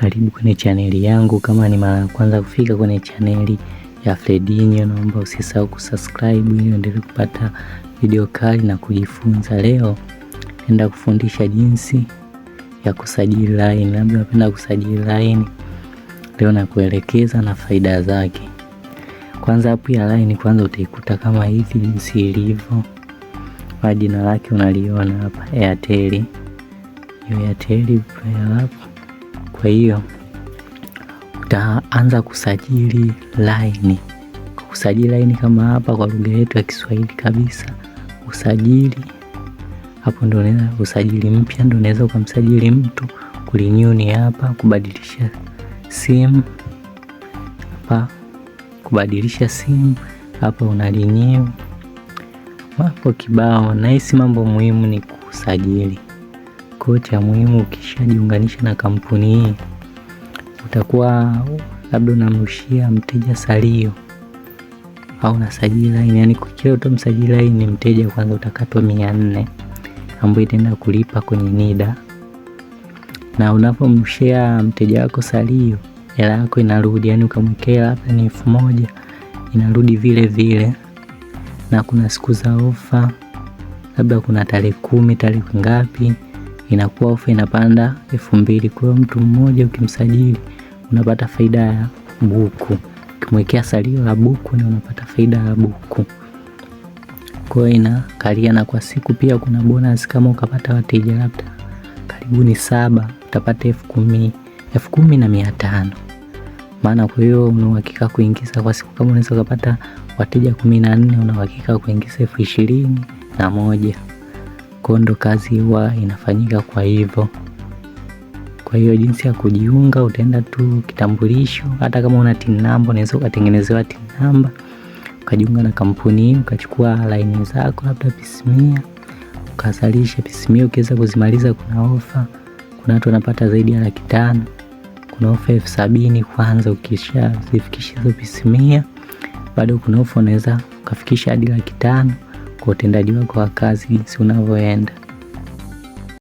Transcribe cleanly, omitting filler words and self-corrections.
Karibu kwenye chaneli yangu. Kama ni mara ya kwanza kufika kwenye chaneli ya Fredinho, naomba usisahau kusubscribe ili uendelee kupata video kali na kujifunza. Leo naenda kufundisha jinsi ya kusajili line. Labda unapenda kusajili line, leo nakuelekeza na faida zake. Kwanza hapo ya line kwanza utaikuta kama hivi jinsi ilivyo. Kwa jina lake unaliona hapa, Airtel. Hiyo Airtel hapo. Kwa hiyo utaanza kusajili line. Kusajili line kama hapa kwa lugha yetu ya Kiswahili kabisa, usajili hapo ndio unaweza usajili mpya, ndio unaweza ukamsajili mtu. Kurenew ni hapa, kubadilisha simu hapa, kubadilisha simu hapa una renew. Hapo kibao na hisi mambo muhimu ni kusajili. Kocha muhimu, ukishajiunganisha na kampuni hii utakuwa labda unamrushia mteja salio au unasajili line, yani kwa kila utamsajili line mteja kwanza utakatwa 400 ambayo itaenda kulipa kwenye NIDA, na unapomrushia mteja wako salio hela yako inarudi, yani ukamwekea hapa ni 1000 inarudi vile vile. Na kuna siku za ofa, labda kuna tarehe 10 tarehe ngapi inakuwa ofa inapanda 2000. Kwa mtu mmoja ukimsajili unapata faida ya buku, ukimwekea salio la buku na unapata faida ya buku. Kwa inakalia, na kwa siku pia kuna bonus. Kama ukapata wateja labda karibuni 7 utapata 10,500. Maana kwa hiyo una uhakika kuingiza kwa siku, kama unaweza kupata wateja 14 una uhakika kuingiza 21,000. Kondo kazi huwa inafanyika kwa hivyo. Kwa hiyo jinsi ya kujiunga, utaenda tu kitambulisho, hata kama una TIN number unaweza ukatengenezewa TIN number ukajiunga na kampuni hii, ukachukua line zako labda pisimia, ukazalisha pisimia. Ukiweza kuzimaliza kuna ofa, kuna watu wanapata zaidi ya 500,000. Kuna ofa 70,000 kwanza ukisha zifikisha hizo pisimia. Bado kuna ofa unaweza ukafikisha hadi 500,000 kwa utendaji wako wa kazi jinsi unavyoenda.